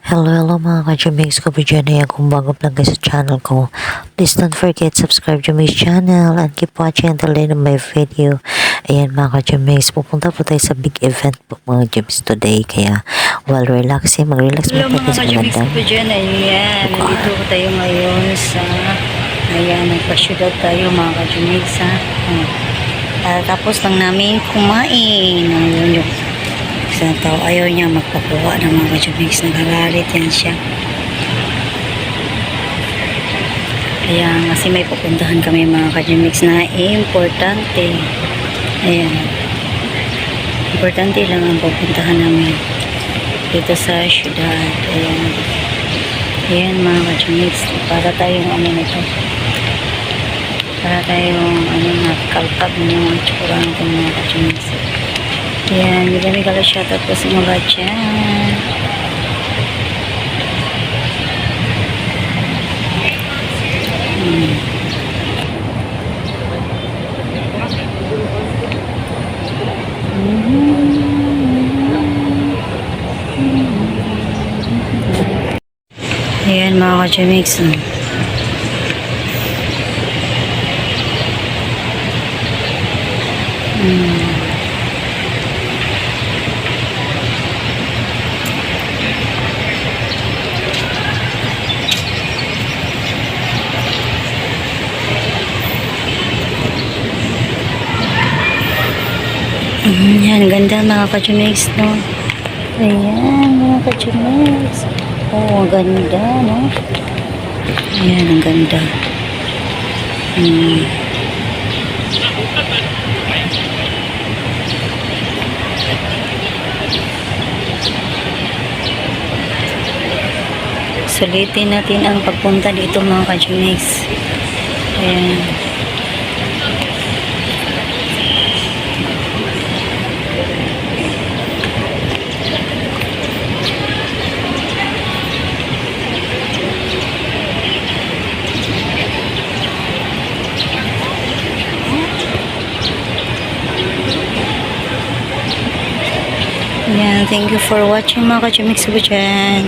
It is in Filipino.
Hello mga ka-Jamix ko, Virginia. Kung bago lang kayo sa channel ko, please don't forget subscribe to my channel and keep watching until the end of my video. Ayan mga ka-Jamix, pupunta po tayo sa big event po mga Jamix today. Kaya while relaxing, mag-relax mo tayo sa magandang. Hello mga ka-Jamix ko dyan. Ayan, nandito ko tayo ngayon sa, ayan, nagpa-shoot tayo mga ka-Jamix ha. Tapos lang namin kumain. Ayun yung sa tao, ayaw niya magpakuha ng mga ka-Jamix. Nagagalit yan siya. Kaya kasi may pupuntahan kami mga ka-Jamix na importante. Ayan. Importante lang ang pupuntahan namin dito sa syudad. Ayan. Ayan mga ka-Jamix. Para tayong ano nito. Para tayong ano nakalkag ng mga tsura natin mga ka-Jamix. Ayan. Bigami kala shoutout po sa mga dyan. Ayan mga ka-Jamix. Yan, ganda mga ka-Jamix, no? Ayan, mga ka-Jamix. Oh, ang ganda, no? Ayan, ang ganda. Sulitin natin ang pagpunta dito mga ka-Jamix. Ayan. Ayan, thank you for watching mga ka-Jamix ko dyan.